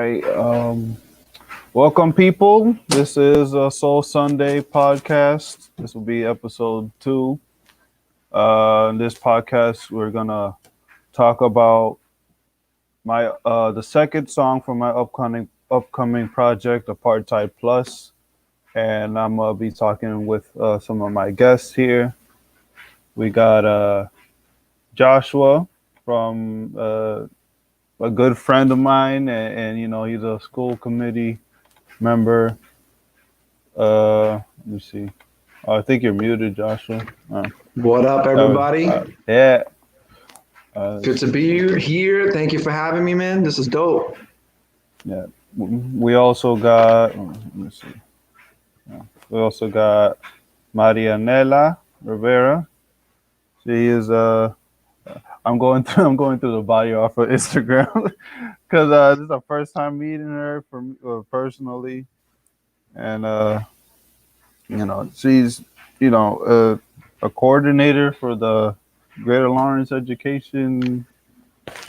right. Welcome, people. This is a Sunday Podcast. This will be episode 2. In this podcast, we're gonna talk about my the second song from my upcoming project, Apartheid Plus, and I'm gonna be talking with some of my guests here. We got Joshua from a good friend of mine, and he's a school committee member. Let me see. Oh, I think you're muted, Joshua. What up, everybody? Yeah. Good to be here. Thank you for having me, man. This is dope. Yeah. We also got. Let me see. Yeah. We also got Marianela Rivera. She is I'm going through the bio off of Instagram because this is the first time meeting her personally, and she's a coordinator for the Greater Lawrence Education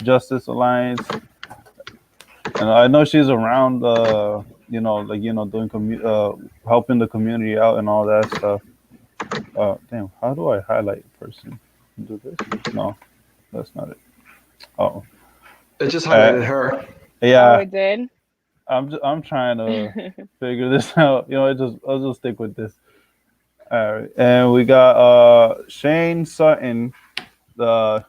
Justice Alliance, and I know she's around doing helping the community out and all that stuff. Damn, how do I highlight a person? Do this? No, that's not it. Oh, it just highlighted her. Yeah, it did. I'm trying to figure this out. I'll just stick with this. All right, and we got Shane Sutton, the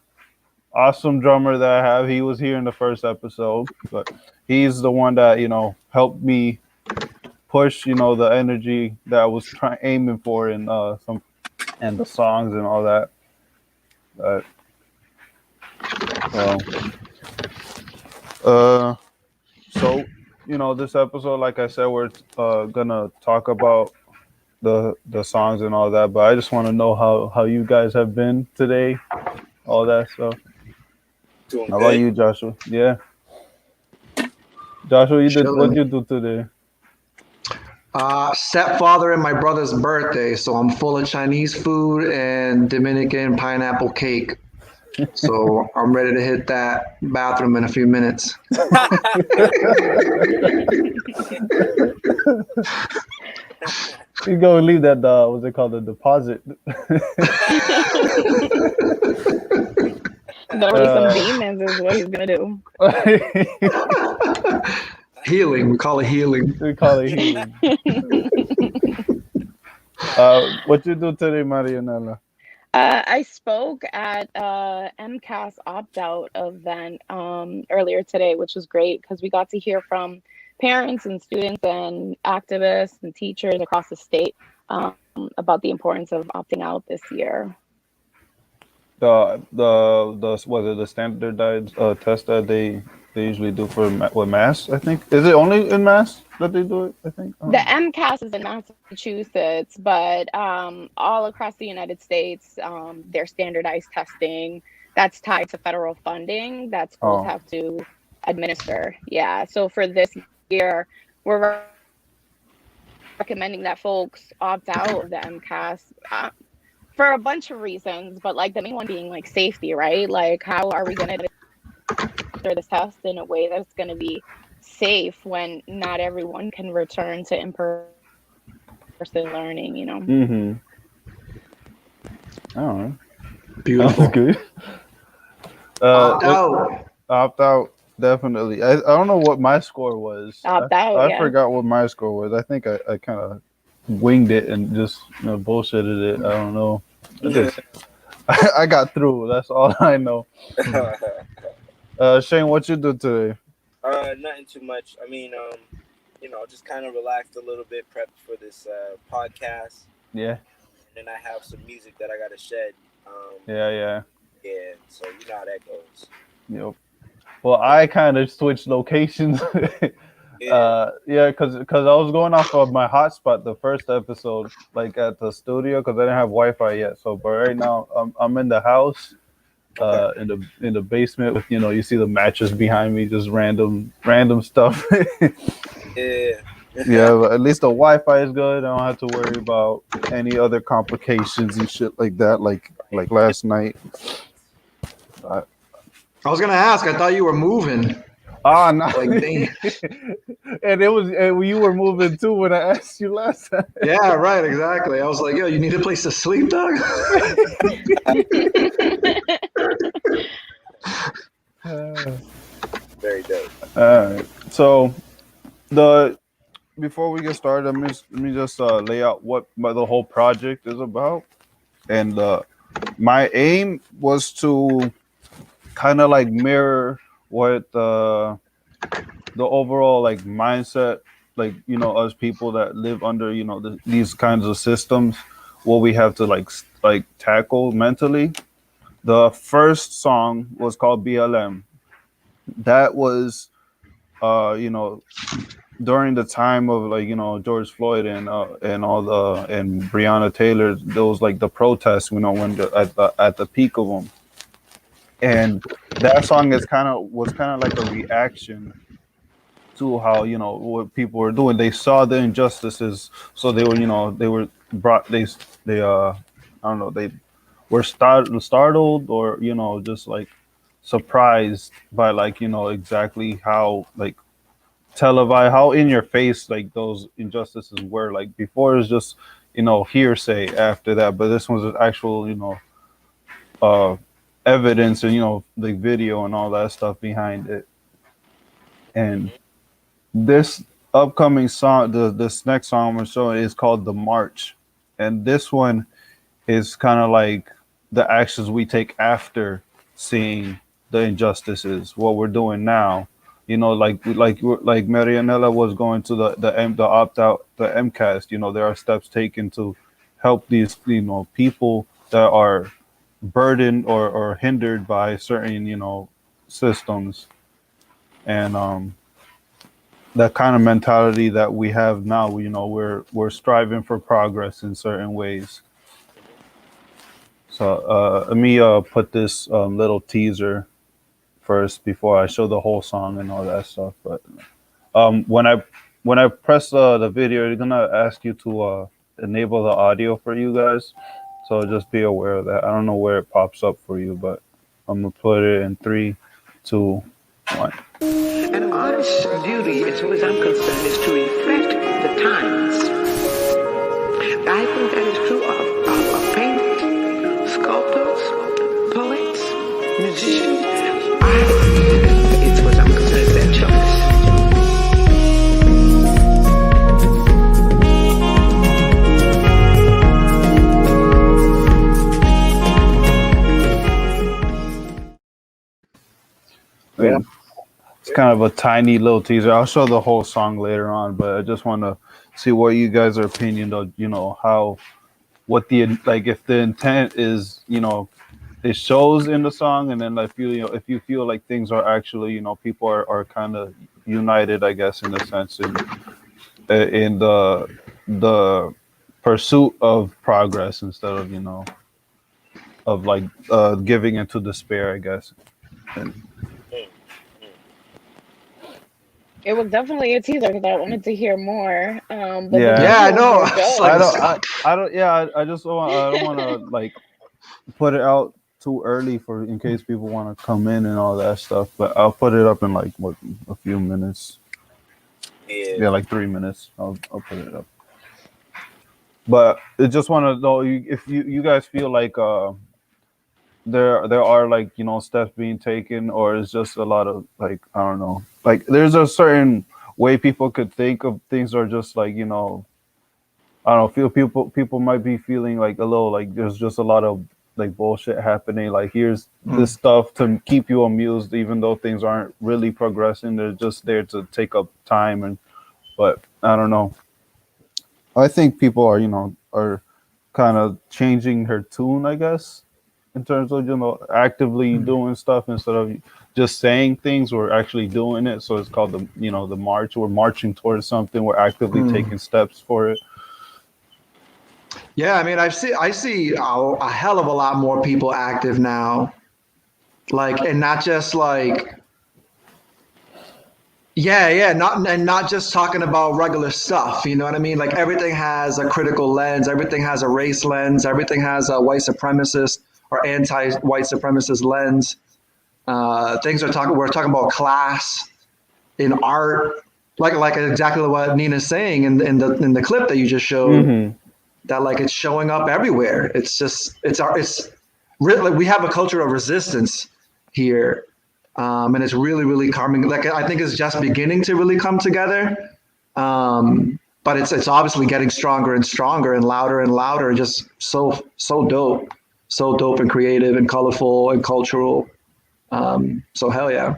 awesome drummer that I have. He was here in the first episode, but he's the one that helped me push the energy that I was aiming for in and the songs and all that. So this episode, like I said, we're gonna talk about the songs and all that, but I just want to know how you guys have been today, all that stuff. Doing how about good. you, Joshua? Yeah, Joshua, what you do today? Stepfather and my brother's birthday, so I'm full of Chinese food and Dominican pineapple cake. So I'm ready to hit that bathroom in a few minutes. You go and leave that what's it called, the deposit. Some demons is what he's gonna do. Healing. We call it healing. What you do today, Marianela? I spoke at MCAS opt-out event earlier today, which was great because we got to hear from parents and students and activists and teachers across the state about the importance of opting out this year. The was it the standardized test that they usually do for Mass? I think, is it only in Mass that they do it? I think the MCAS is in Massachusetts, but all across the United States, their standardized testing that's tied to federal funding that schools have to administer. Yeah, so for this year, we're recommending that folks opt out of the MCAS for a bunch of reasons, but like the main one being like safety, right? Like, how are we going to administer this test in a way that's going to be safe when not everyone can return to in-person learning, Mm-hmm. All right. Beautiful. That's good. Opt out. Definitely. I don't know what my score was. I forgot what my score was. I think I kind of winged it and just bullshitted it. I don't know. I got through. That's all I know. Shane, what you do today? Nothing too much. I mean, just kind of relaxed a little bit, prepped for this podcast. Yeah. And then I have some music that I gotta shed. Yeah. Yeah. So you know how that goes. Yep. Well, I kind of switched locations. Because I was going off of my hotspot the first episode, like at the studio, because I didn't have Wi-Fi yet. So, but right now I'm in the house, in the basement with you see the mattress behind me, just random stuff. Yeah. Yeah, but at least the Wi-Fi is good. I don't have to worry about any other complications and shit like that, like last night. I was gonna ask. I thought you were moving. Ah, no. Like, damn. And you were moving too when I asked you last time. Yeah, right, exactly. I was like, yo, you need a place to sleep, dog? Very dope. All right. So before we get started, let me just lay out what the whole project is about. And my aim was to kind of like mirror what the overall like mindset, like, you know, us people that live under, you know, these kinds of systems, what we have to like tackle mentally. The first song was called BLM. That was you know, during the time of, like, you know, George Floyd and all the and Breonna Taylor, those like the protests, you know, when at the peak of them. And that song was kind of like a reaction to how, you know, what people were doing. They saw the injustices, so they were, you know, they were brought they I don't know, they were startled, or, you know, just like surprised by, like, you know, exactly how like televised, how in your face like those injustices were. Like before it was just, you know, hearsay after that, but this was actual, you know, uh evidence, and, you know, the video and all that stuff behind it. And this upcoming song, this next song we're showing, is called The March. And this one is kind of like the actions we take after seeing the injustices, what we're doing now. You know, like Marianella was going to the opt out, the MCAST. You know, there are steps taken to help these, you know, people that are burdened or hindered by certain, you know, systems. And that kind of mentality that we have now, you know, we're striving for progress in certain ways. So let me put this little teaser first before I show the whole song and all that stuff. But when I press the video, you're gonna ask you to enable the audio for you guys. So just be aware of that. I don't know where it pops up for you, but I'm gonna put it in 3, 2, 1. An artist's duty, as far as I'm concerned, is to reflect the times. I think that is true of painters, sculptors, poets, musicians. As far as I'm concerned, it's their choice. Yeah. It's kind of a tiny little teaser. I'll show the whole song later on, but I just want to see what you guys' opinion of, you know, what the, like, if the intent is, you know, it shows in the song, and then like, you know, if you feel like things are actually, you know, people are kind of united, I guess, in a sense, in the pursuit of progress, instead of, you know, of like giving into despair, I guess. And It was definitely a teaser because I wanted to hear more. But Yeah, I know. I just I don't want to like put it out too early in case people want to come in and all that stuff. But I'll put it up in like a few minutes. Yeah, like 3 minutes. I'll put it up. But I just want to know if you guys feel like there are, like, you know, steps being taken, or it's just a lot of, like, I don't know, like there's a certain way people could think of things, or just like, you know, I don't know, feel people might be feeling like a little like there's just a lot of like bullshit happening. Like, here's this stuff to keep you amused, even though things aren't really progressing. They're just there to take up time. But I don't know. I think people are, you know, are kind of changing her tune, I guess, in terms of, you know, actively doing stuff instead of just saying things. We're actually doing it. So it's called the, you know, the march. We're marching towards something. We're actively taking steps for it. Yeah, I mean, I see a hell of a lot more people active now, like, and not just like, not just talking about regular stuff. You know what I mean? Like, everything has a critical lens. Everything has a race lens. Everything has a white supremacist or anti-white supremacist lens. We're talking about class. in art, like exactly what Nina's saying in the clip that you just showed, that like it's showing up everywhere. It's really, we have a culture of resistance here, and it's really coming. Like I think it's just beginning to really come together, but it's obviously getting stronger and stronger and louder. Just so dope and creative and colorful and cultural. So hell yeah.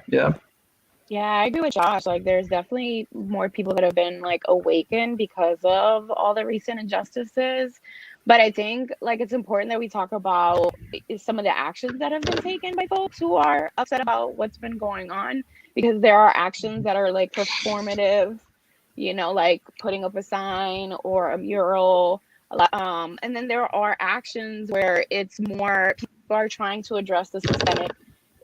Yeah, I agree with Josh. Like, there's definitely more people that have been like awakened because of all the recent injustices. But I think like it's important that we talk about some of the actions that have been taken by folks who are upset about what's been going on, because there are actions that are like performative, like putting up a sign or a mural. And then there are actions where it's more people are trying to address the systemic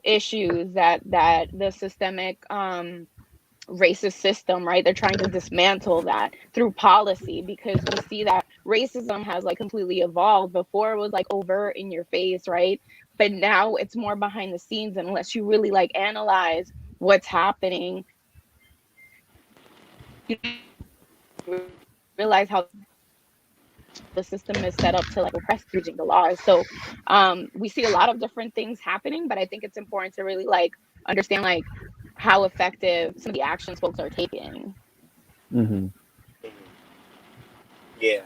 issues that the systemic racist system, right? They're trying to dismantle that through policy, because we see that racism has like completely evolved. Before it was like overt in your face, right? But now it's more behind the scenes, unless you really like analyze what's happening, you realize how the system is set up to like oppress using the laws. So we see a lot of different things happening, but I think it's important to really like understand like how effective some of the actions folks are taking. Yeah.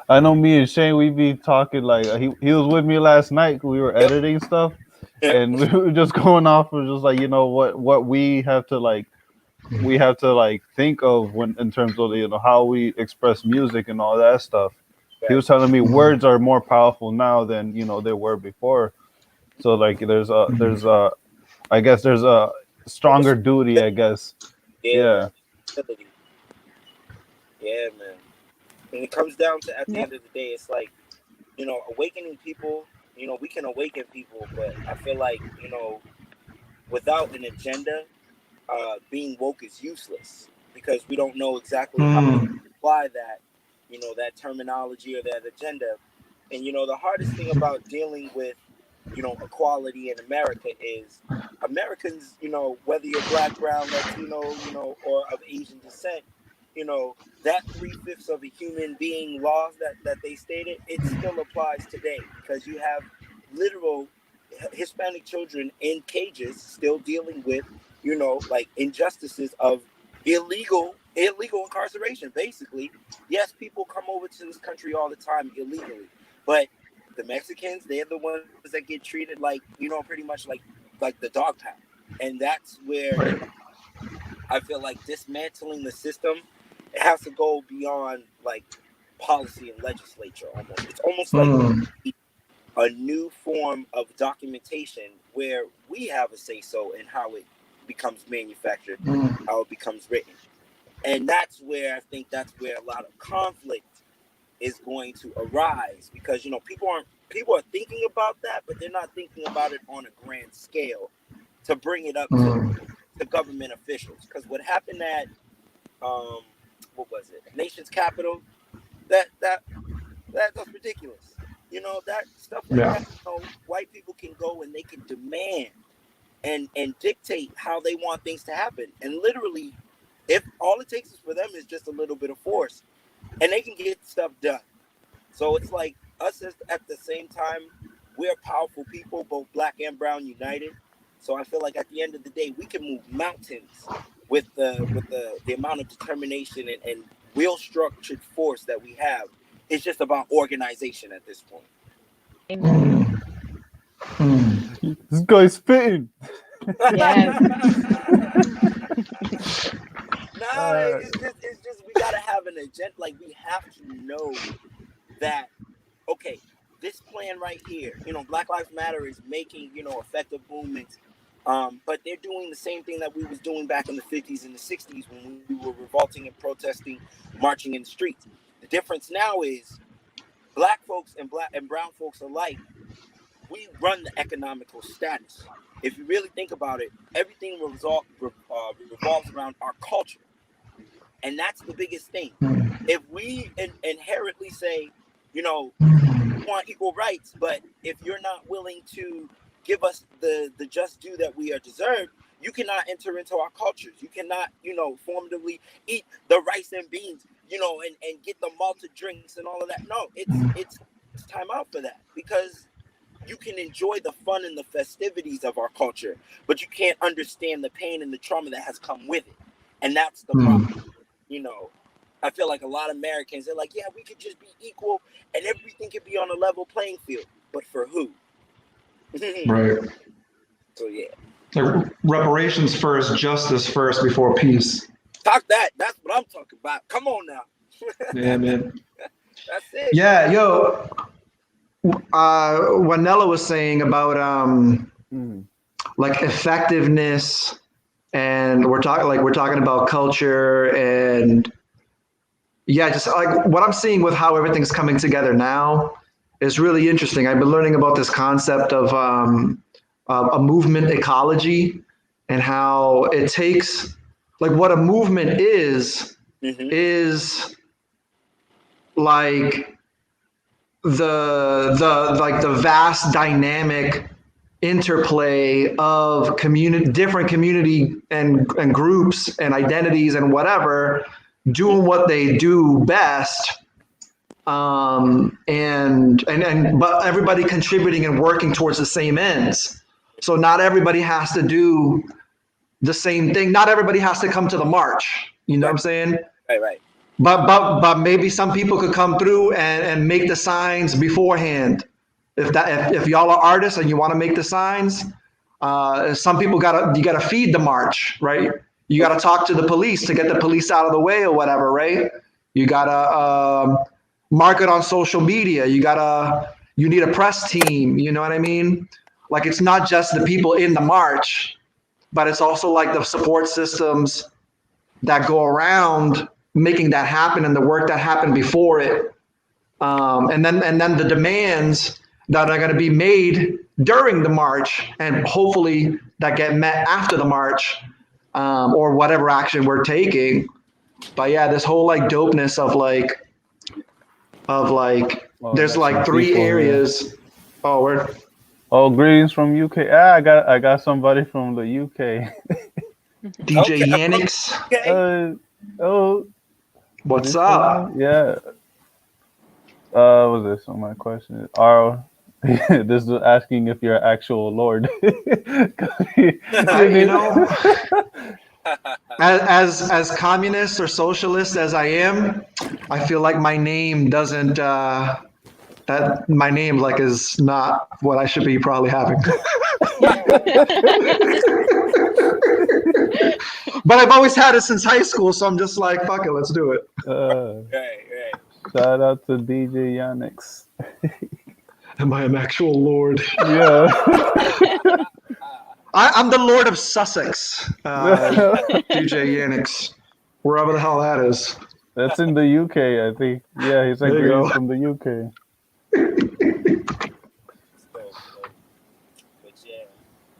I know me and Shane, we be talking like he was with me last night. We were editing stuff, and we were just going off of just like what we have to like think of when in terms of how we express music and all that stuff. He was telling me words are more powerful now than they were before. So like there's I guess there's a stronger duty, I guess. Yeah. Yeah, man. And it comes down to, at the end of the day, it's like, awakening people, we can awaken people, but I feel like, without an agenda, being woke is useless, because we don't know exactly how to apply that, that terminology or that agenda. And, the hardest thing about dealing with, equality in America is Americans, whether you're Black, brown, Latino, or of Asian descent, that 3/5 of a human being laws that they stated, it still applies today, because you have literal Hispanic children in cages still dealing with, like injustices of illegal incarceration. Basically, yes, people come over to this country all the time illegally, but the Mexicans, they're the ones that get treated like, pretty much like the dog pound. And that's where I feel like dismantling the system, it has to go beyond like policy and legislature. Almost, it's almost like a new form of documentation where we have a say so in how it becomes manufactured, how it becomes written. And that's where I think a lot of conflict is going to arise, because people are thinking about that, but they're not thinking about it on a grand scale to bring it up to the government officials. Because what happened at what was it, nation's capital, that's ridiculous. That stuff like that. White people can go and they can demand and dictate how they want things to happen, and literally, if all it takes is for them is just a little bit of force, and they can get stuff done. So it's like us at the same time, we're powerful people, both Black and brown united. So I feel like at the end of the day, we can move mountains with the amount of determination and real structured force that we have. It's just about organization at this point. This guy's spitting. Yes. It's just we gotta have an agenda. Like, we have to know that, okay, this plan right here, Black Lives Matter is making, effective movements, but they're doing the same thing that we was doing back in the 50s and the 60s when we were revolting and protesting, marching in the streets. The difference now is Black folks and brown folks alike, we run the economical status. If you really think about it, everything revolves around our culture. And that's the biggest thing. If we inherently say, we want equal rights, but if you're not willing to give us the just due that we are deserved, You cannot enter into our cultures. You cannot, formatively eat the rice and beans, and get the malted drinks and all of that. No, it's time out for that, because you can enjoy the fun and the festivities of our culture, but you can't understand the pain and the trauma that has come with it. And that's the problem. I feel like a lot of Americans, they're like, yeah, we could just be equal and everything could be on a level playing field. But for who? Right. So, yeah. Like, reparations first, justice first before peace. Talk that. That's what I'm talking about. Come on now. Yeah, man. That's it. Yeah, yo. What Nella was saying about like effectiveness, and we're talking about culture, and just like what I'm seeing with how everything's coming together now is really interesting. I've been learning about this concept of a movement ecology, and how it takes, like, what a movement is like the vast dynamic interplay of different community and groups and identities and whatever doing what they do best, but everybody contributing and working towards the same ends. So not everybody has to do the same thing. Not everybody has to come to the march. You know what I'm saying? Right. But maybe some people could come through and make the signs beforehand. If y'all are artists and you want to make the signs, some people you gotta feed the march, right? You gotta talk to the police to get the police out of the way or whatever, right? You gotta market on social media. You need a press team. You know what I mean? Like, it's not just the people in the march, but it's also like the support systems that go around making that happen and the work that happened before it. And then the demands that are going to be made during the march, and hopefully that get met after the march, or whatever action we're taking. But yeah, this whole like dopeness of there's like three areas. Oh, greetings from UK. I got somebody from the UK. DJ Yannix. What's up? Yeah. What was this on my question? This is asking if you're an actual lord. As communist or socialist as I am, I feel like my name doesn't. That my name is not what I should be probably having. But I've always had it since high school, so I'm just like, fuck it, let's do it. Right. Shout out to DJ Yannix. Am I an actual lord? Yeah. I'm the Lord of Sussex, DJ Yannix, wherever the hell that is. That's in the UK, I think. Yeah, he's like from the UK.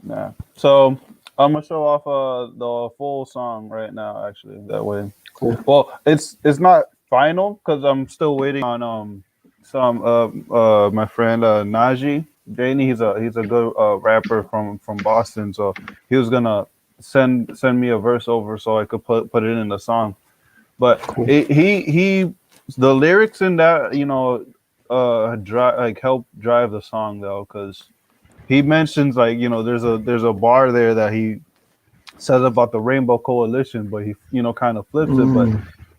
Nah. So I'm gonna show off the full song right now. Actually, that way. Cool. Well, it's not final because I'm still waiting on some my friend Najee Janey. He's a good rapper from Boston. So he was gonna send me a verse over so I could put it in the song. But cool. he the lyrics in that help drive the song though, because he mentions there's a bar there that he says about the Rainbow Coalition, but he kind of flips it, but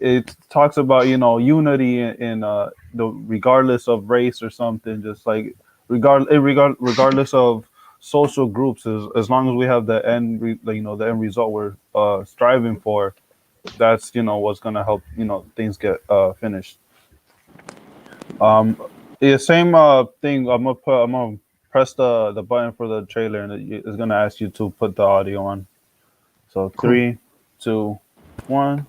it talks about unity in the regardless of race or something, just like regardless of social groups, as long as we have the end the end result we're striving for, that's what's gonna help things get finished. Yeah, same thing. I'm gonna press the button for the trailer, and it's gonna ask you to put the audio on. So 3, 2, 1.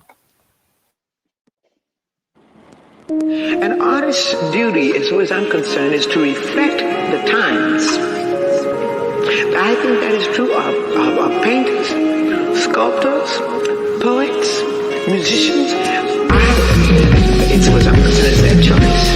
An artist's duty, as far as I'm concerned, is to reflect the times. I think that is true of painters, sculptors, poets, musicians. As far as I'm concerned, it's their choice.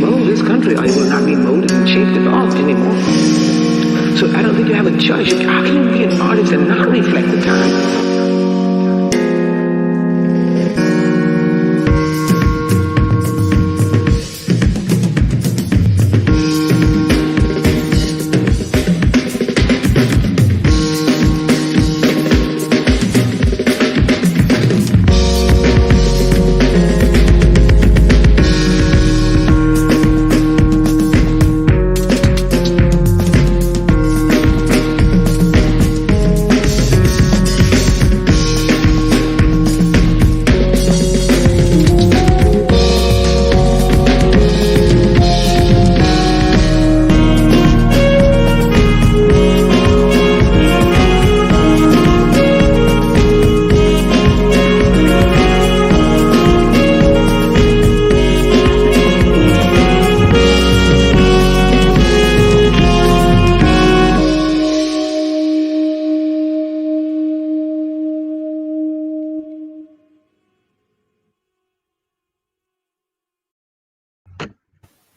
mold this country, or it will not be molded and shaped at all anymore. So I don't think you have a choice. How can you be an artist and not reflect the time?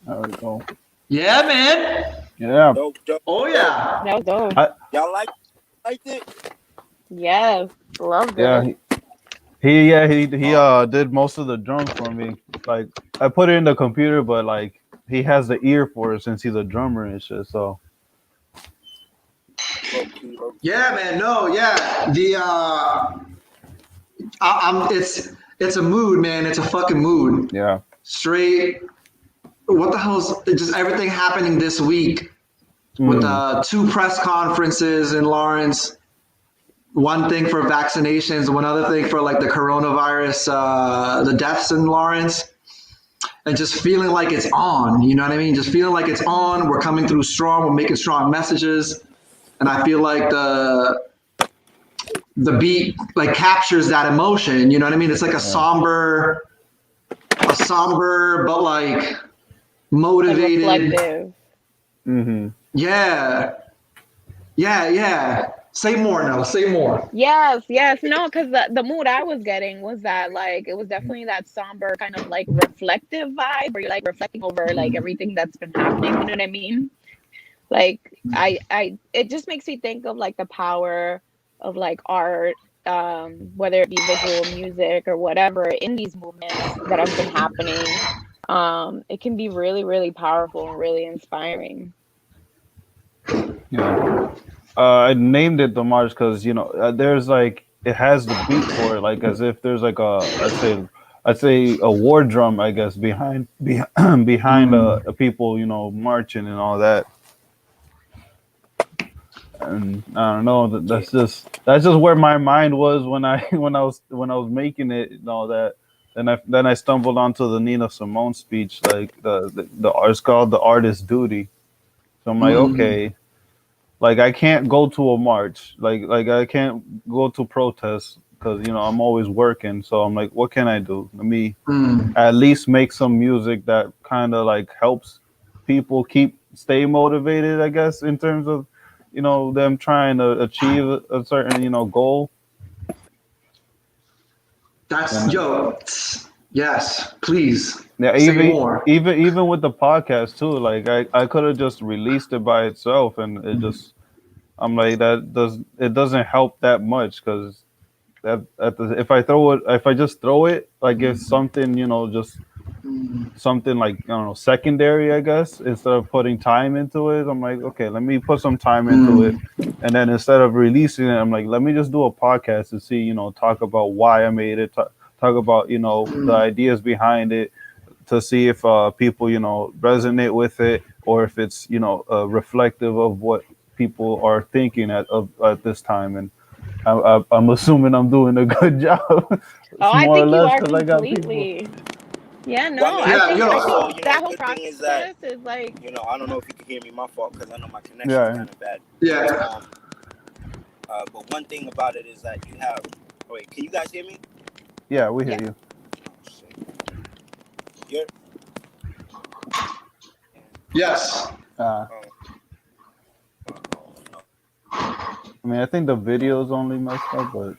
There we go. Yeah, man. Yeah. Dope. Oh yeah. That was dope. Y'all liked it? Yes, loved it. Yeah. He did most of the drums for me. Like I put it in the computer, but like he has the ear for it since he's a drummer and shit. So Yeah, man. No, yeah. It's a mood, man. It's a fucking mood. yeah. Straight. What the hell's just everything happening this week with 2 press conferences in Lawrence? One thing for vaccinations, one other thing for like the coronavirus, the deaths in Lawrence, and just feeling like it's on. You know what I mean? Just feeling like it's on. We're coming through strong. We're making strong messages, and I feel like the beat like captures that emotion. You know what I mean? It's like a somber but like motivated. Like reflective. Mm-hmm. Yeah. Say more, Nella. Say more. Yes. No, because the mood I was getting was that like it was definitely that somber kind of like reflective vibe where you're like reflecting over like everything that's been happening. You know what I mean? Like I it just makes me think of like the power of like art, whether it be visual music or whatever in these movements that have been happening. It can be really, really powerful and really inspiring. Yeah. I named it the march because there's like it has the beat for it, like as if there's like I'd say a war drum, I guess, behind people, marching and all that. And I don't know, that's just where my mind was when I was making it and all that. Then I stumbled onto the Nina Simone speech, like the it's called The Artist's Duty. So I'm like, okay. Like I can't go to a march, like I can't go to protests because I'm always working. So I'm like, what can I do? Let me at least make some music that kind of like helps people stay motivated, I guess, in terms of them trying to achieve a certain goal. That's yes, please. Yeah, say more. even with the podcast too, like I could have just released it by itself, and it just I'm like it doesn't help that much because if I just throw it like it's something just something like I don't know secondary, I guess, instead of putting time into it. I'm like, okay, let me put some time into it, and then instead of releasing it, I'm like, let me just do a podcast to see talk about why I made it, talk about the ideas behind it, to see if people resonate with it, or if it's reflective of what people are thinking at this time. And I'm assuming I'm doing a good job. I think you are 'cause I got completely. people. Yeah, no, Well, I think that whole the thing process is that, is like. I don't know if you can hear me. My fault, because I know my connection is kind of bad. Yeah. But one thing about it is that you have. Wait, can you guys hear me? Yeah, we hear you. You're, Yes. I mean, I think the video's only messed up, but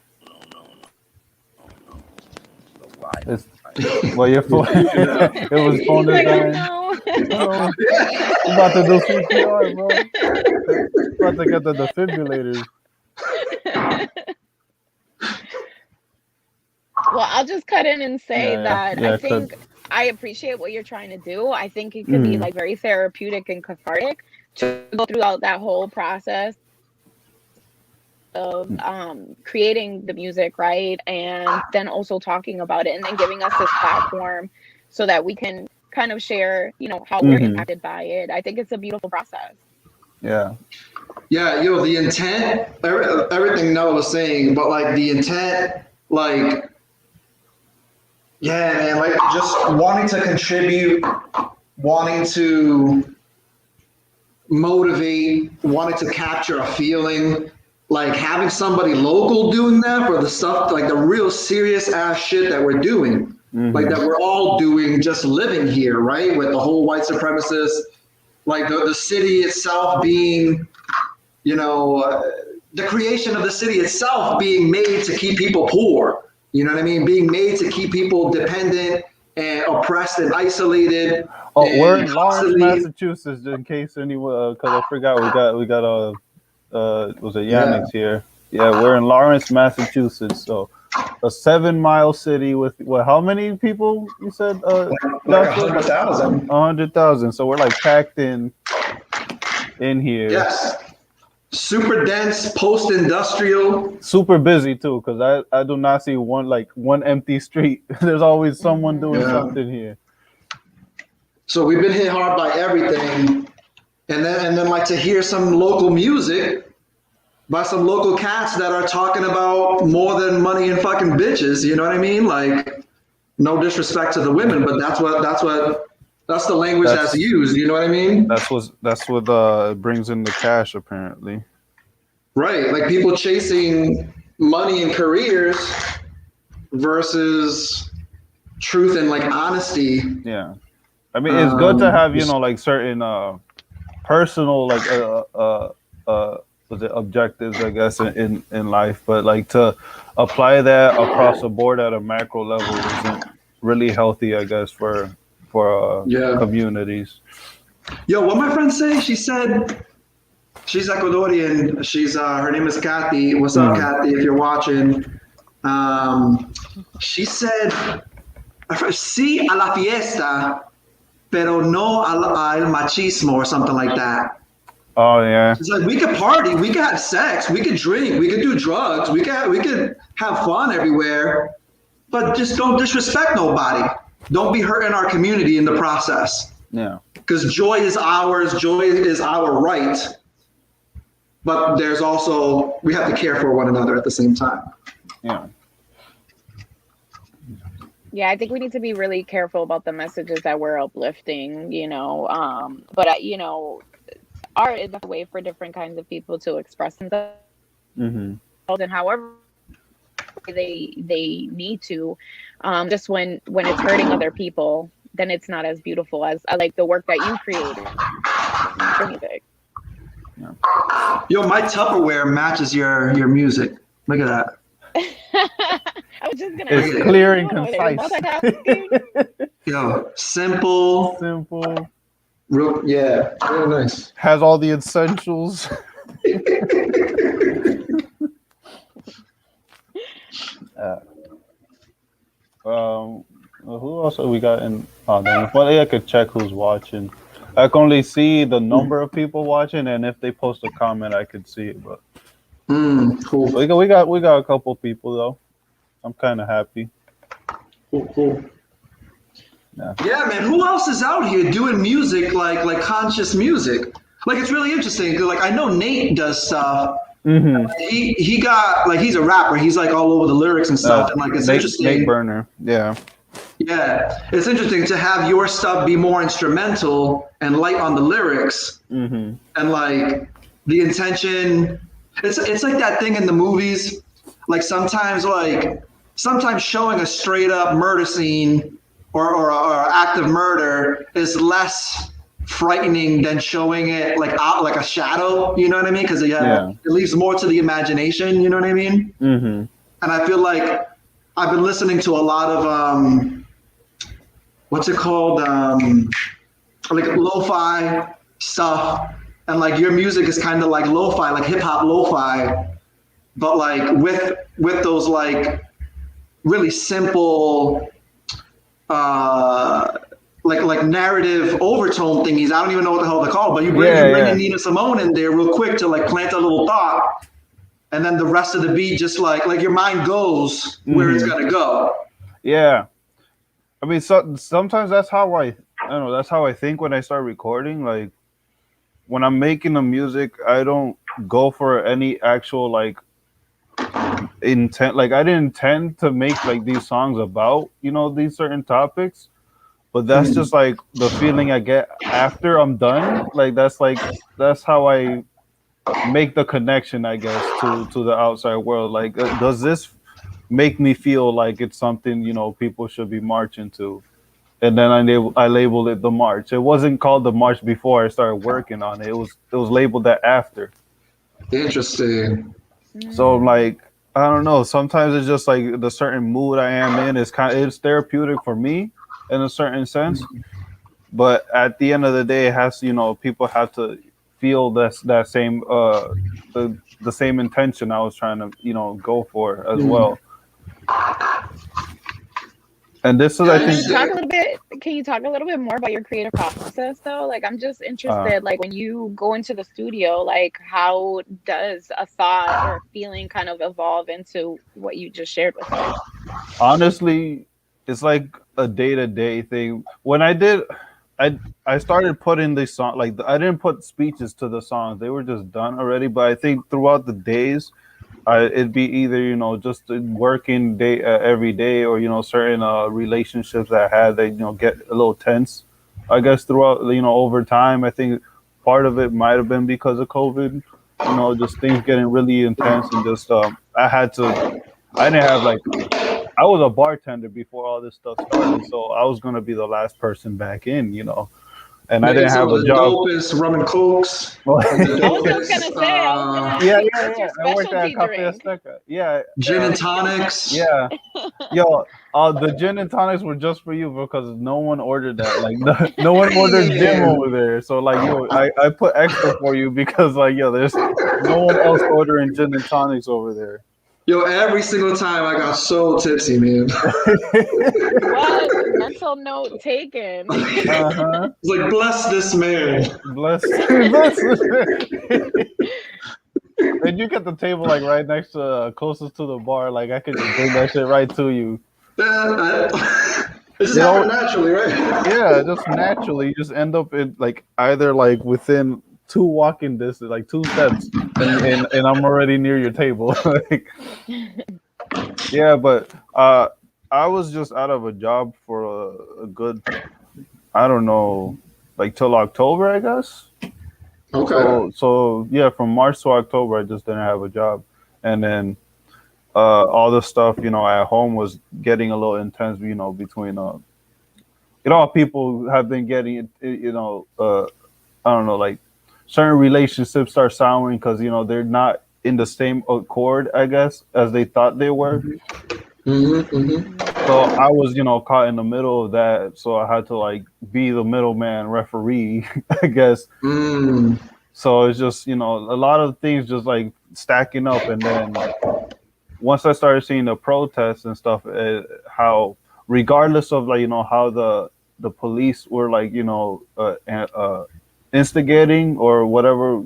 it's well, your phone. It was phone He's like, design. oh, no. know, I'm about to do CPR, bro. I'm about to get the defibrillators. Well, I'll just cut in and say that I think I appreciate what you're trying to do. I think it could be like very therapeutic and cathartic to go throughout that whole process of creating the music, right? And then also talking about it and then giving us this platform so that we can kind of share, you know, how we're impacted by it. I think it's a beautiful process. Yeah. Yeah, the intent, everything Noah was saying, but like the intent, like, yeah, man, like just wanting to contribute, wanting to motivate, wanting to capture a feeling, like having somebody local doing that for the stuff, like the real serious ass shit that we're doing, like that we're all doing, just living here, right? With the whole white supremacist, like the city itself being, you know, the creation of the city itself being made to keep people poor. You know what I mean? Being made to keep people dependent and oppressed and isolated. Oh, we're in Lawrence, Massachusetts, in case anyone, because I forgot we got was it Yannick's here? Yeah, we're in Lawrence, Massachusetts. So a 7-mile city with how many people you said? Like 100,000. 100,000. So we're like packed in here. Yes. Super dense, post-industrial. Super busy too, because I do not see one empty street. There's always someone doing something here. So we've been hit hard by everything, and then like to hear some local music by some local cats that are talking about more than money and fucking bitches. You know what I mean? Like, no disrespect to the women, but that's the language that's used. You know what I mean? That's what brings in the cash, apparently. Right, like people chasing money and careers versus truth and like honesty. Yeah, I mean it's good to have like certain personal like was it objectives, I guess, in life, but like to apply that across the board at a macro level isn't really healthy, I guess, for communities. Yo, what my friend say? She said she's Ecuadorian. She's her name is Kathy. What's up, Kathy? If you're watching, she said, "Sí a la fiesta, pero no al machismo," or something like that. Oh yeah. It's like we could party, we could have sex, we could drink, we could do drugs, we could have fun everywhere, but just don't disrespect nobody. Don't be hurting our community in the process. Yeah. Because joy is ours, joy is our right. But there's also, we have to care for one another at the same time. Yeah. Yeah, I think we need to be really careful about the messages that we're uplifting, but art is a way for different kinds of people to express themselves and however they need to. Just when it's hurting other people, then it's not as beautiful as like the work that you created. Yeah. Yo, my Tupperware matches your music. Look at that. I was just gonna. It's clear and concise. Yo, simple. Real, yeah, really nice. Has all the essentials. Who else have we got in? Oh, then I could check who's watching. I can only see the number of people watching, and if they post a comment, I could see it. But cool. We got a couple people though. I'm kind of happy. Cool. Yeah, man. Who else is out here doing music like conscious music? Like it's really interesting because like I know Nate does stuff. He got like he's a rapper. He's like all over the lyrics and stuff. And like it's interesting. Nate Burner. Yeah. Yeah, it's interesting to have your stuff be more instrumental and light on the lyrics, and like the intention. It's like that thing in the movies. Like sometimes showing a straight up murder scene or act of murder is less frightening than showing it like out like a shadow. You know what I mean? Because it leaves more to the imagination. You know what I mean? And I feel like I've been listening to a lot of what's it called? like lo-fi stuff, and like your music is kind of like lo-fi, like hip hop lo-fi, but like with those like really simple like narrative overtone thingies. I don't even know what the hell they're called, but you bring in Nina Simone in there real quick to like plant a little thought, and then the rest of the beat just like your mind goes where it's gonna go. Yeah, I mean, sometimes that's how I don't know. That's how I think when I start recording. Like when I'm making the music, I don't go for any actual like intent. Like I didn't intend to make like these songs about these certain topics. But that's just like the feeling I get after I'm done. Like that's how I make the connection, I guess, to the outside world. Like, does this make me feel like it's something people should be marching to? And then I labeled it the march. It wasn't called the march before I started working on it. It was labeled that after. Interesting. So like I don't know. Sometimes it's just like the certain mood I am in is it's therapeutic for me in a certain sense, but at the end of the day, it has people have to feel that same the same intention I was trying to go for as well. And this is I think. Can you talk a little bit more about your creative process though? Like I'm just interested, like when you go into the studio, like how does a thought or a feeling kind of evolve into what you just shared with us? Honestly, it's like a day-to-day thing. When I started putting these songs, like I didn't put speeches to the songs; they were just done already. But I think throughout the days, it'd be either just working day every day, or certain relationships that I had that get a little tense. I guess throughout over time, I think part of it might have been because of COVID. Just things getting really intense, and just I didn't have like. I was a bartender before all this stuff started, so I was gonna be the last person back in, and I didn't have a job. Dopest rum and cokes. I was just gonna say, yeah. I worked at Cafe Azteca. Yeah, gin and tonics. Yeah, yo, the gin and tonics were just for you because no one ordered that. Like no one ordered gin over there, so like I put extra for you because like there's no one else ordering gin and tonics over there. Yo, every single time I got so tipsy, man. What? Mental note taken. It's like, bless this man. Bless this man. And you get the table like right next to, closest to the bar. Like I could just bring that shit right to you. It just happened naturally, right? Yeah, just naturally. You just end up in like either like within 2 walking distance, like 2 steps, and I'm already near your table. Like, yeah, but I was just out of a job for a good, I don't know, like till October, I guess. Okay. So yeah, from March to October, I just didn't have a job, and then all the stuff at home was getting a little intense. Between people have been getting I don't know, like certain relationships start souring because they're not in the same accord, I guess, as they thought they were. So I was caught in the middle of that, so I had to like be the middleman referee, I guess. So it's just a lot of things just like stacking up, and then once I started seeing the protests and stuff, how regardless of like how the police were like instigating or whatever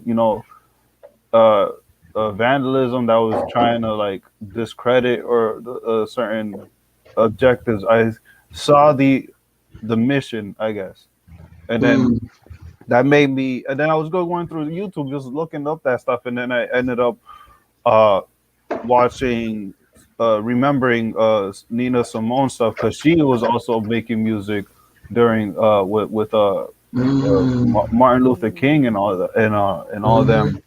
vandalism that was trying to like discredit or certain objectives, I saw the mission, I guess, and then that made me, and then I was going through YouTube just looking up that stuff, and then I ended up watching remembering Nina Simone stuff because she was also making music during with Martin Luther King and all that, and all them.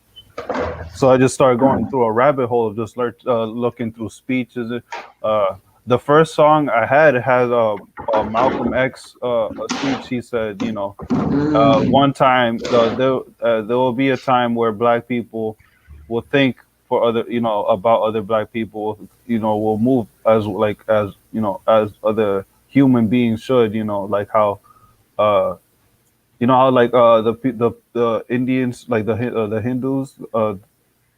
So I just started going through a rabbit hole of just looking through speeches. The first song I had has a Malcolm X a speech. He said, one time there will be a time where Black people will think for other, about other Black people, will move as as other human beings should, like how You know how like the Indians, like the Hindus,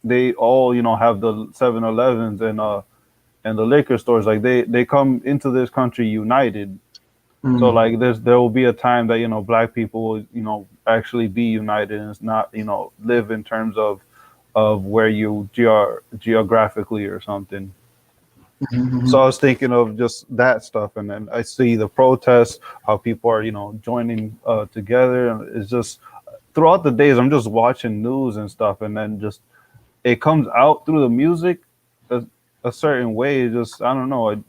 they all, you know, have the 7-Elevens and the liquor stores. Like they come into this country united. So Mm. like there will be a time that, you know, black people will, you know, actually be united, and it's not, you know, live in terms of where you geographically or something. So Mhm. I was thinking of just that stuff, and then I see the protests, how people are, you know, joining together, and it's just throughout the days I'm just watching news and stuff, and then just it comes out through the music a, a certain way. It just, I don't know,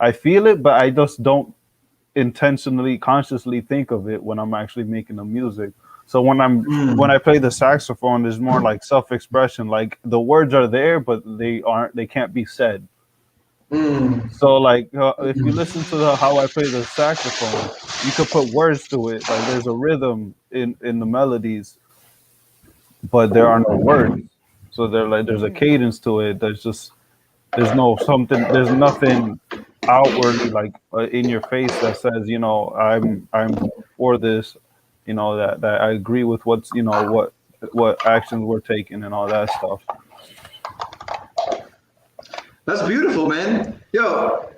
I feel it, but I just don't intentionally, consciously think of it when I'm actually making the music. So when Mm. I play the saxophone, it's more like self-expression. Like the words are there, but they can't be said. Mm. So like if you listen to how I play the saxophone, you could put words to it. Like there's a rhythm in the melodies, but there are no words. So there's a Mm. cadence to it. There's nothing outwardly like in your face that says, you know, I'm for this, you know, that I agree with what's, you know, what actions we're taking and all that stuff. That's beautiful, man. Yo,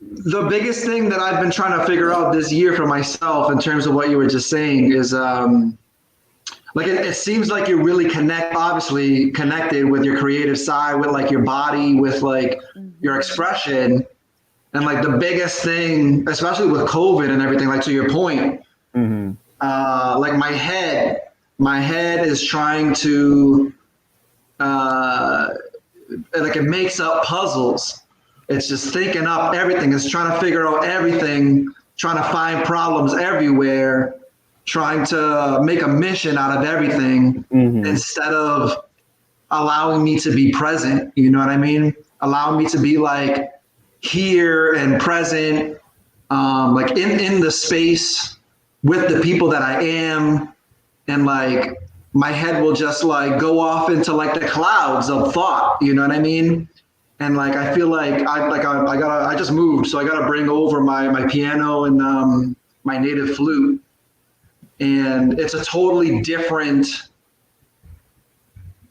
the biggest thing that I've been trying to figure out this year for myself in terms of what you were just saying is like it seems like you're really obviously connected with your creative side, with like your body, with like your Mhm. expression. And like the biggest thing, especially with COVID and everything, like to your point, Hmm. like my head is trying to uh, like it makes up puzzles. It's just thinking up everything. It's trying to figure out everything, trying to find problems everywhere, trying to make a mission out of everything Hmm. instead of allowing me to be present. You know what I mean? Allowing me to be like here and present, like in the space with the people that I am, and like my head will just like go off into like the clouds of thought. You know what I mean? And like I feel like I just moved, so I gotta bring over my piano and my native flute, and it's a totally different.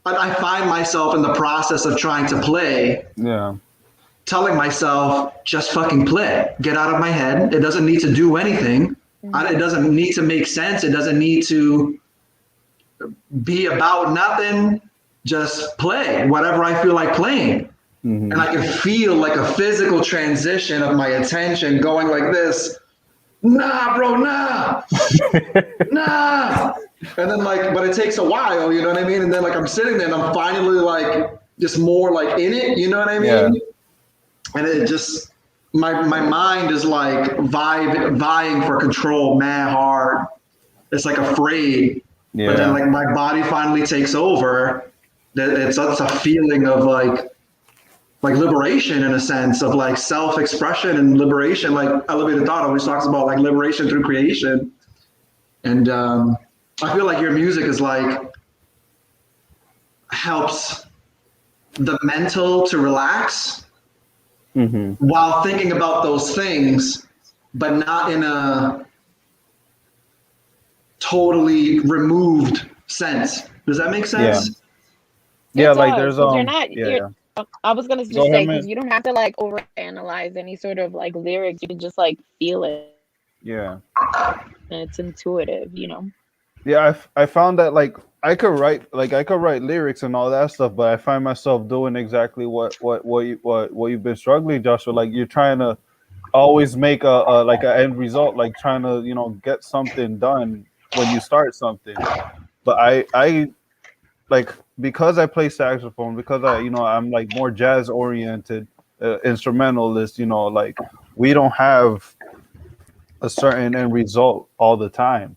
I find myself in the process of trying to play, Yeah. telling myself, just fucking play. Get out of my head. It doesn't need to do anything. It Mhm. doesn't need to make sense. It doesn't need to be about nothing. Just play whatever I feel like playing. And Hmm. I can feel like a physical transition of my attention going like this. Nah, bro, nah, nah. And then like, but it takes a while, you know what I mean? And then like I'm sitting there and I'm finally like just more like in it, you know what I Yeah. mean? And it just my mind is like vying for control mad hard. It's like afraid, but then Yeah. like my body finally takes over. That it's a feeling of like liberation in a sense of like self-expression and liberation. Like Elevated Thought always talks about like liberation through creation, and I feel like your music is like helps the mental to relax Hmm. while thinking about those things, but not in a totally removed sense. Does that make Yeah. sense? Yeah. It Like does, there's because you're not. yeah, You're. yeah. I was gonna Go just ahead, say, because man. you don't have to like overanalyze any sort of like lyrics. You can just like feel it, Yeah. and it's intuitive. You know. Yeah, I found that like I could write lyrics and all that stuff, but I find myself doing exactly what you've been struggling, Joshua. Like you're trying to always make a like an end result, like trying to, you know, get something done when you start something. But I like, because I play saxophone, because I, you know, I'm like more jazz oriented instrumentalist. You know, like we don't have a certain end result all the time.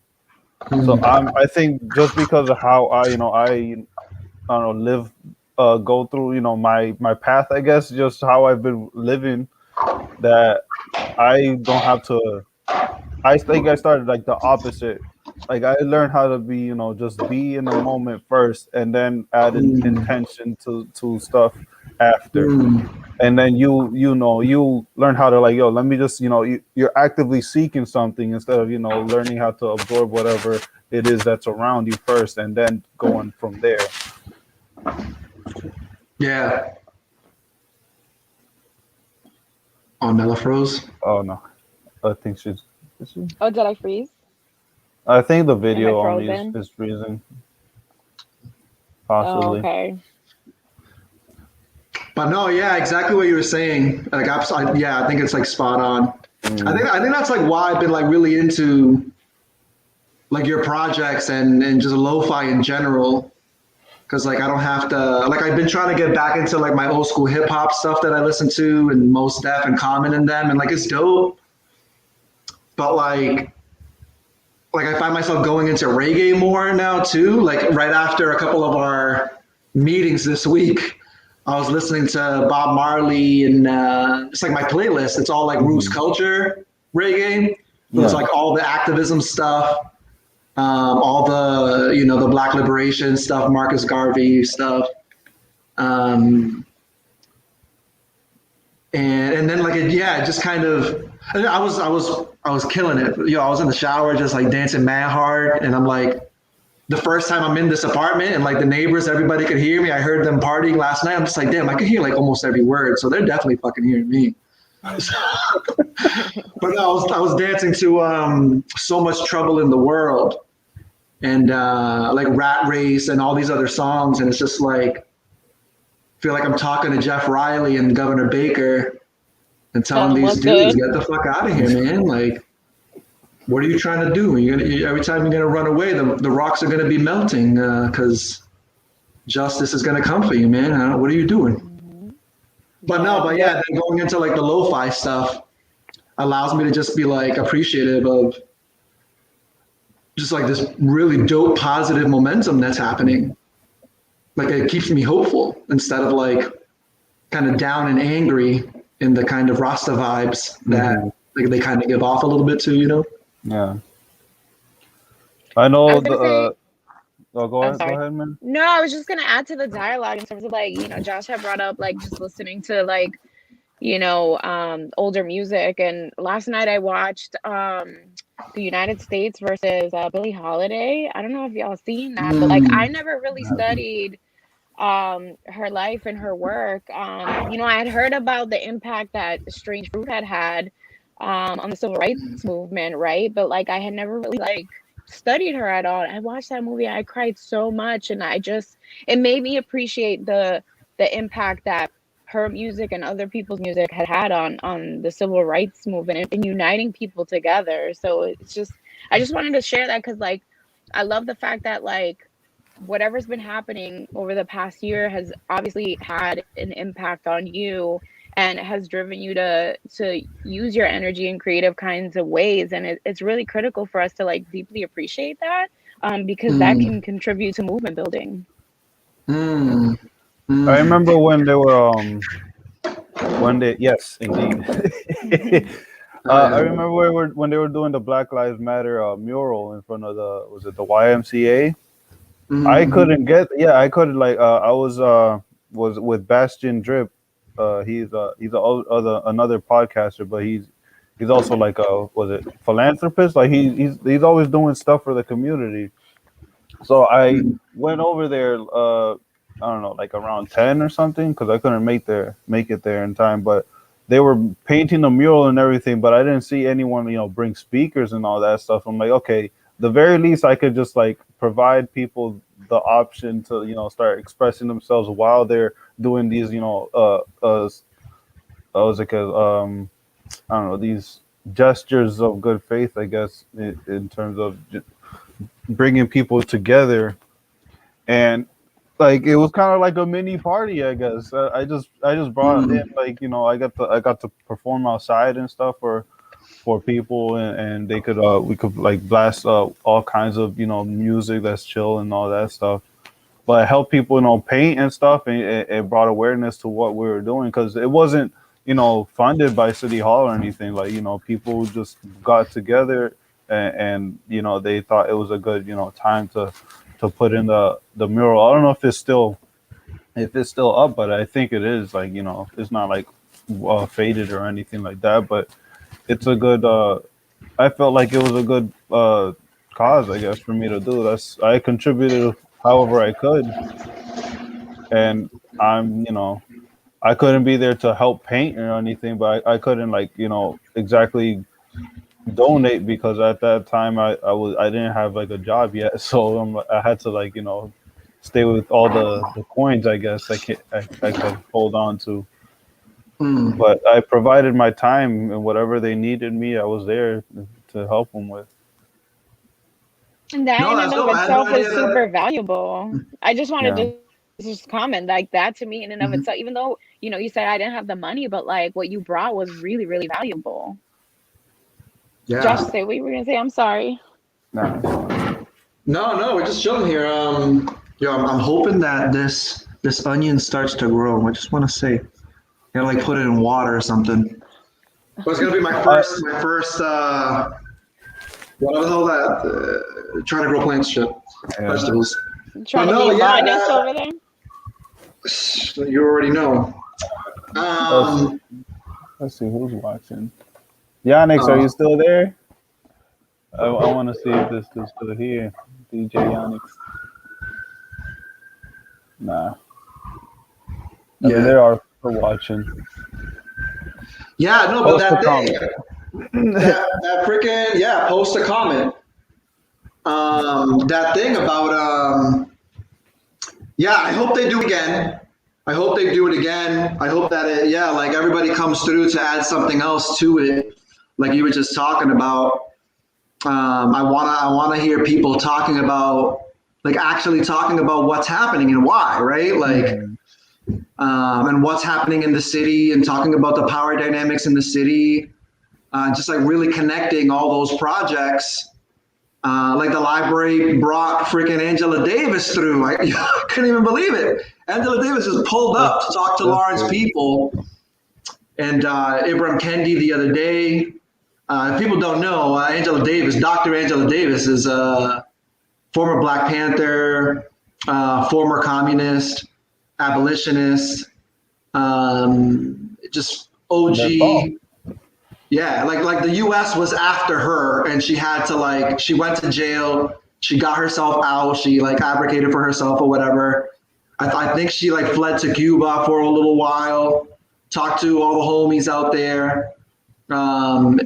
So I think just because of how I, you know, I don't know, live, go through, you know, my path, I guess, just how I've been living, that I don't have to. I think I started like the opposite. Like I learned how to be, you know, just be in the moment first, and then add an Mm, intention to stuff after. mm. and then you learn how to like, yo, let me just, you're actively seeking something instead of, learning how to absorb whatever it is that's around you first, and then going from there. Yeah. Oh, Nella froze. Oh no, I think she's. Is she? Oh, did I freeze? I think the Am I video only frozen? is freezing. Oh, Possibly. okay. But no, yeah, exactly what you were saying. Like, yeah, I think it's like spot on. I think that's like why I've been like really into like your projects and just lo-fi in general. Cause like I don't have to like I've been trying to get back into like my old school hip hop stuff that I listen to and Mos Def and Common in them, and like it's dope. But like I find myself going into reggae more now too. Like right after a couple of our meetings this week, I was listening to Bob Marley and it's like my playlist. It's all like roots culture reggae. So it's like all the activism stuff. All the the Black liberation stuff, Marcus Garvey stuff, and then like just kind of I was killing it. I was in the shower just like dancing mad hard, and I'm like, the first time I'm in this apartment and like the neighbors, everybody could hear me. I heard them partying last night. I'm just like, damn, I could hear like almost every word, so they're definitely fucking hearing me. But no, I was dancing to So Much Trouble in the World. And like Rat Race and all these other songs, and it's just like, I feel like I'm talking to Jeff Riley and Governor Baker and telling these dudes, get the fuck out of here, man. Like, what are you trying to do? Every time you're gonna run away, the rocks are gonna be melting because justice is gonna come for you, man. What are you doing? But then going into like the lo-fi stuff allows me to just be like appreciative of just like this really dope positive momentum that's happening. Like it keeps me hopeful instead of like kind of down and angry in the kind of Rasta vibes that like they kind of give off a little bit too, Yeah. I know Oh, go ahead, man. No, I was just gonna add to the dialogue in terms of like, Josh had brought up like just listening to like, older music. And last night I watched the United States versus Billie Holiday. I don't know if y'all seen that, but like I never really studied her life and her work. I had heard about the impact that Strange Fruit had on the civil rights movement, right? But like I had never really like studied her at all. I watched that movie, I cried so much, and it made me appreciate the impact that her music and other people's music had on the civil rights movement and uniting people together. So I just wanted to share that because like I love the fact that like whatever's been happening over the past year has obviously had an impact on you and has driven you to use your energy in creative kinds of ways. And it's really critical for us to like deeply appreciate that because that can contribute to movement building. I remember when they were yes, indeed. I remember when they were doing the Black Lives Matter mural in front of the YMCA. I couldn't I was with Bastion Drip. He's another podcaster, but he's also like philanthropist. Like he's always doing stuff for the community. So I went over there I don't know, like around 10 or something, because I couldn't make it there in time. But they were painting the mural and everything, but I didn't see anyone, bring speakers and all that stuff. I'm like, okay, the very least I could just like provide people the option to, start expressing themselves while they're doing these, I don't know, these gestures of good faith, I guess, in terms of bringing people together. And like it was kind of like a mini party, I guess. I just brought in like I got to perform outside and stuff for people, and they could we could like blast all kinds of music that's chill and all that stuff. But it helped people paint and stuff, and it brought awareness to what we were doing, because it wasn't funded by City Hall or anything. Like people just got together and they thought it was a good time to put in the mural. I don't know if it's still if it's still up, but I think it is, like, it's not like faded or anything like that, but it's a good, I felt like it was a good cause, I guess, for me to do. I contributed however I could, and I couldn't be there to help paint or anything, but I couldn't, like, exactly donate, because at that time I didn't have like a job yet, so I had to, like, stay with all the coins, I guess, I could hold on to. But I provided my time, and whatever they needed me, I was there to help them with. And that in and of itself is super valuable. I just wanted to just comment, like, that to me in and of itself, even though, you said I didn't have the money, but like what you brought was really, really valuable. Yeah. Josh, say what you were gonna say. I'm sorry. No, we're just chilling here. I'm hoping that this onion starts to grow. I just want to say, like put it in water or something. But it's gonna be my first whatever the hell that trying to grow plants shit, vegetables. Trying to be honest over there. You already know. Let's see who's watching. Yannick, are you still there? I want to see if this is still here. DJ Yannick. Nah. I mean, there are for watching. Yeah, no, but that thing, that freaking, post a comment. That thing about, I hope they do it again. I hope they do it again. I hope that like everybody comes through to add something else to it. Like you were just talking about. I wanna hear people talking about, like, actually talking about what's happening and why, right? Like, and what's happening in the city, and talking about the power dynamics in the city, just like really connecting all those projects. Like the library brought freaking Angela Davis through. I couldn't even believe it. Angela Davis just pulled up to talk to Lawrence people, and Ibram Kendi the other day. If people don't know, Dr. Angela Davis is a former Black Panther, former communist, abolitionist, just OG. Yeah, like the U.S. was after her, and she had to, she went to jail. She got herself out. She advocated for herself or whatever. I think she fled to Cuba for a little while, talked to all the homies out there. And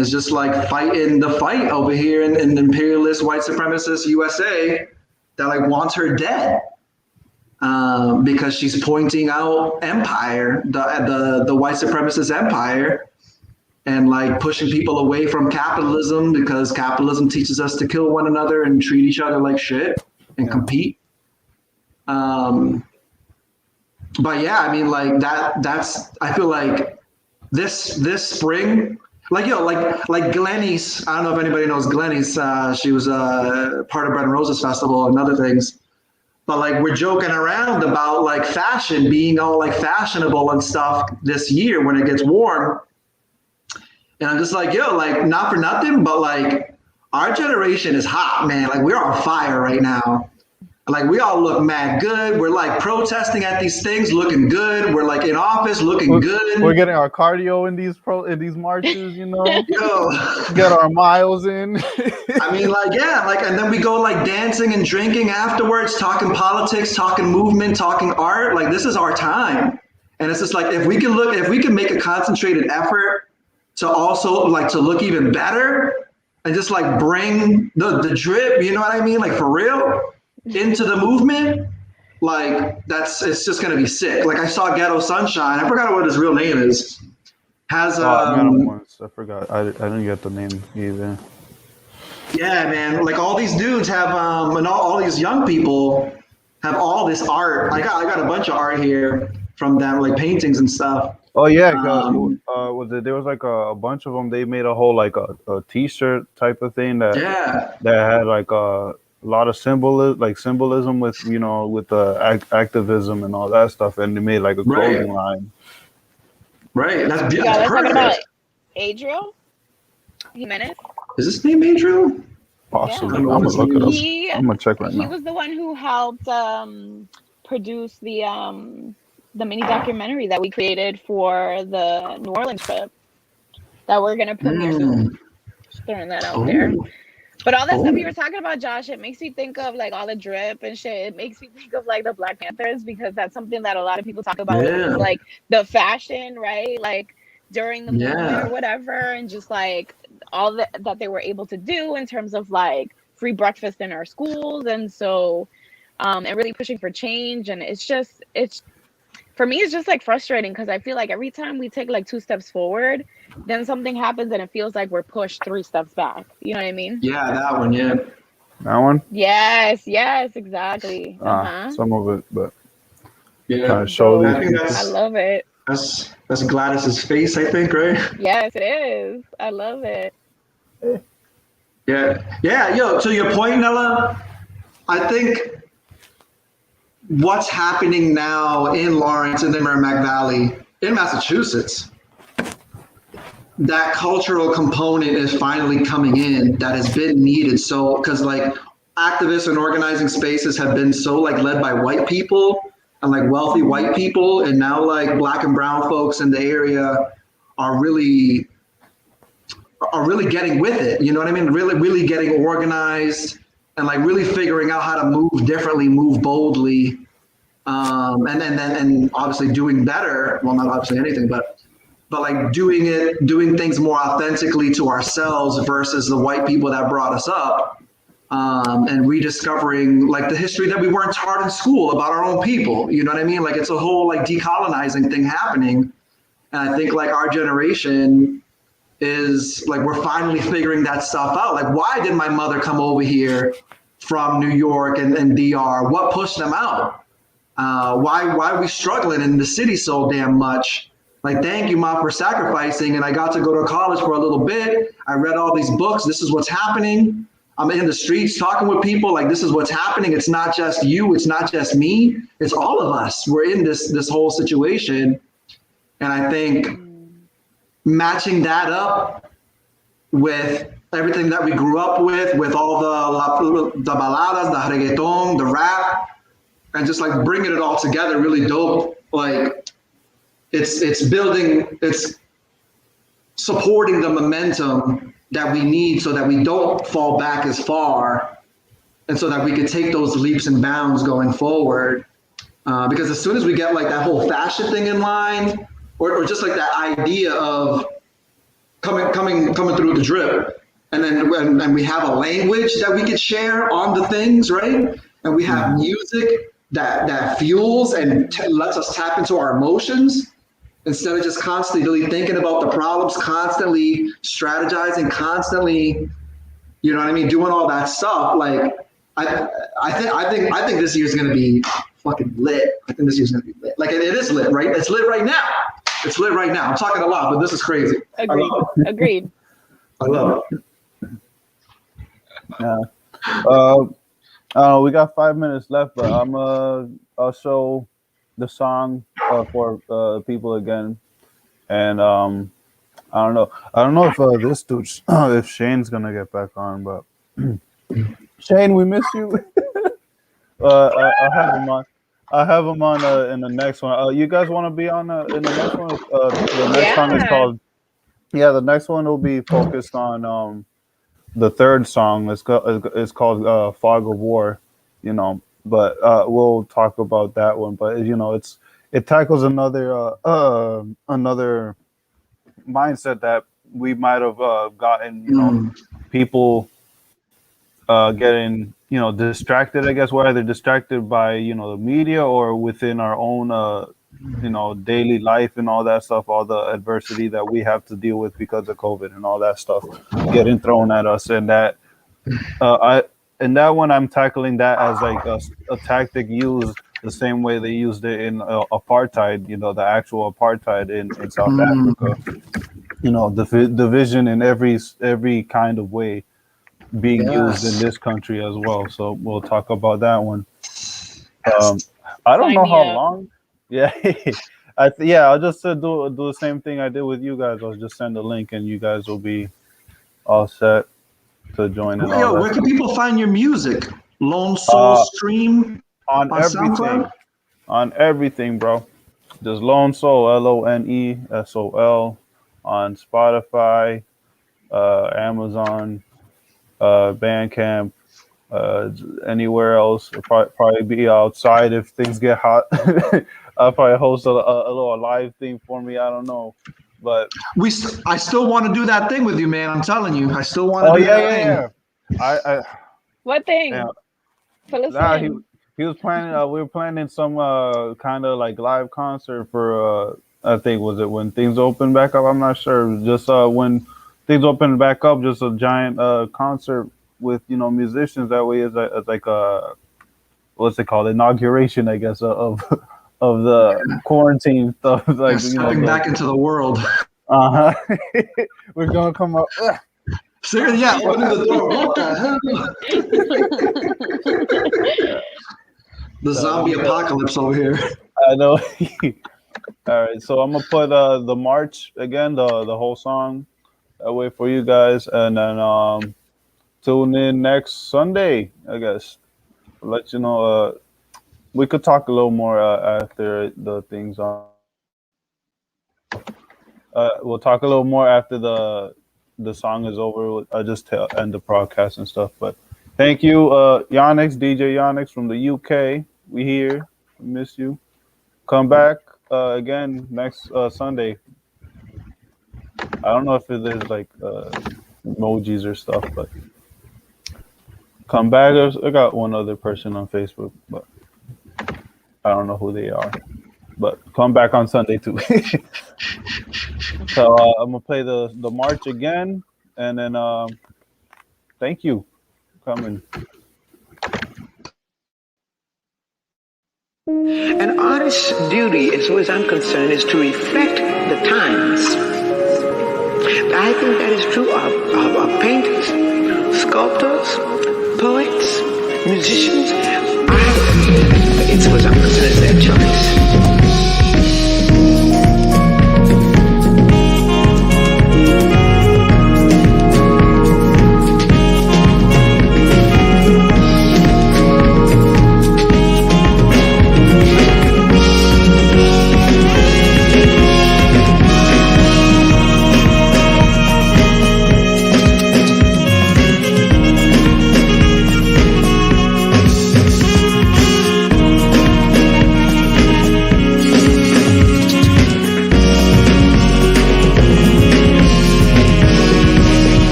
is just fighting the fight over here in imperialist white supremacist USA that wants her dead, because she's pointing out empire, the white supremacist empire, and pushing people away from capitalism, because capitalism teaches us to kill one another and treat each other like shit and compete. But yeah, I mean, that's I feel like this spring, like Glenny's, I don't know if anybody knows Glenny's, she was part of Bread and Roses Festival and other things, but we're joking around about fashion being all fashionable and stuff this year when it gets warm. And I'm just not for nothing, but our generation is hot, man. We're on fire right now. We all look mad good. We're protesting at these things, looking good. We're in office, looking good. We're getting our cardio in these marches, get our miles in. I mean, and then we go dancing and drinking afterwards, talking politics, talking movement, talking art. This is our time. And it's just if we can make a concentrated effort to also to look even better, and just bring the drip, you know what I mean? For real, into the movement, it's just gonna be sick. I saw Ghetto Sunshine, I forgot what his real name is. Has I met him once. I forgot. I didn't get the name either. Yeah, man. All these dudes have and all these young people have all this art. I got a bunch of art here from them, paintings and stuff. Oh yeah, there was a bunch of them. They made a whole a T-shirt type of thing that had a lot of symbolism with with the activism and all that stuff, and they made a clothing line. Right, that's beautiful. Yeah, let's talk about Adriel Jimenez. Is his name Adriel? Possibly. Yeah. I'm gonna look it up. I'm gonna check right now. He was the one who helped produce the mini documentary that we created for the New Orleans trip that we're gonna premiere soon. Just throwing that out there. But all that stuff you were talking about, Josh, it makes me think of like all the drip and shit. It makes me think of like the Black Panthers, because that's something that a lot of people talk about, is like the fashion, right? Like during the movement or whatever, and just like all that they were able to do in terms of like free breakfast in our schools. And so and really pushing for change. And it's for me, it's just like frustrating, because I feel like every time we take like 2 steps forward, then something happens and it feels like we're pushed 3 steps back. You know what I mean? Yeah, that one. Yeah. That one? Yes, exactly. Some of it, but yeah. I love it. That's Gladys's face, I think, right? Yes, it is. I love it. Yeah. Yo, to your point, Nella, I think what's happening now in Lawrence and the Merrimack Valley in Massachusetts, that cultural component is finally coming in that has been needed. So, because like activists and organizing spaces have been so like led by white people and like wealthy white people, and now like Black and brown folks in the area are really getting with it. You know what I mean? Really getting organized and like really figuring out how to move differently, move boldly, and obviously doing better. Well, not obviously anything, but like doing things more authentically to ourselves versus the white people that brought us up, and rediscovering like the history that we weren't taught in school about our own people. You know what I mean? Like it's a whole like decolonizing thing happening. And I think like our generation is like, we're finally figuring that stuff out. Like, why did my mother come over here from New York and DR? What pushed them out? Why are we struggling in the city so damn much? Like, thank you, Mom, for sacrificing. And I got to go to college for a little bit. I read all these books. This is what's happening. I'm in the streets talking with people. Like, this is what's happening. It's not just you. It's not just me. It's all of us. We're in this whole situation. And I think matching that up with everything that we grew up with all the baladas, the reggaeton, the rap, and just like bringing it all together really dope. Like it's building, it's supporting the momentum that we need so that we don't fall back as far, and so that we could take those leaps and bounds going forward. Because as soon as we get like that whole fashion thing in line, or just like that idea of coming through the drip, and then we have a language that we could share on the things, right? And we have music that fuels and lets us tap into our emotions, instead of just constantly thinking about the problems, constantly strategizing, constantly, you know what I mean, doing all that stuff. Like I think this year's gonna be fucking lit. I think this year's gonna be lit. Like it is lit, right? It's lit right now. It's lit right now. I'm talking a lot, but this is crazy. Agreed. I love it. Yeah. We got 5 minutes left, but I'll show the song for people again, and I don't know if this dude, if Shane's gonna get back on, but Shane, we miss you. I have him on in the next one. You guys want to be on in the next one? The next song is called. Yeah, the next one will be focused on the third song. It's called Fog of War. You know, but we'll talk about that one. But you know, it tackles another mindset that we might have gotten. You know, people getting distracted. I guess we're either distracted by the media or within our own daily life and all that stuff, all the adversity that we have to deal with because of COVID and all that stuff getting thrown at us. And that in that one, I'm tackling that as like a tactic used the same way they used it in apartheid, the actual apartheid in South Africa. The division in every kind of way being used in this country as well. So we'll talk about that one. I don't know how long. Yeah, I'll just do the same thing I did with you guys. I'll just send a link, and you guys will be all set to join in. Where can people find your music? Lone Soul Stream on everything. SoundCloud? on everything, bro. Just Lone Soul, LONESOL, on Spotify, Amazon, Bandcamp, anywhere else. It'll probably be outside if things get hot. I'll probably host a little live thing for me. I don't know, but I still want to do that thing with you, man. I'm telling you, I still want to do that thing. I What thing? Yeah. Fill us Nah, in. he was planning. We were planning some kind of like live concert for. I think was it when things open back up. I'm not sure. Just when things open back up, just a giant concert with musicians. That way is like a what's it called, inauguration, I guess, of the quarantine stuff. Like stepping back into the world. We're gonna come up. Seriously, yeah, opening the door. What the hell? The zombie apocalypse over here. I know. All right, so I'm gonna put the March again, the whole song that way for you guys, and then tune in next Sunday, I guess. I'll let you know. We could talk a little more after the things on. We'll talk a little more after the song is over. I just end the broadcast and stuff. But thank you, Yonix, DJ Yonix from the UK. We here. We miss you. Come back again next Sunday. I don't know if there's like emojis or stuff, but come back. I got one other person on Facebook, but I don't know who they are. But come back on Sunday too. So I'm gonna play the march again, and then thank you for coming. An artist's duty, as far as I'm concerned, is to reflect the times. I think that is true of painters, sculptors, poets, musicians. As far as I'm concerned, it's their choice.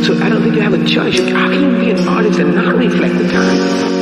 So I don't think you have a choice. How can you be an artist and not reflect the time?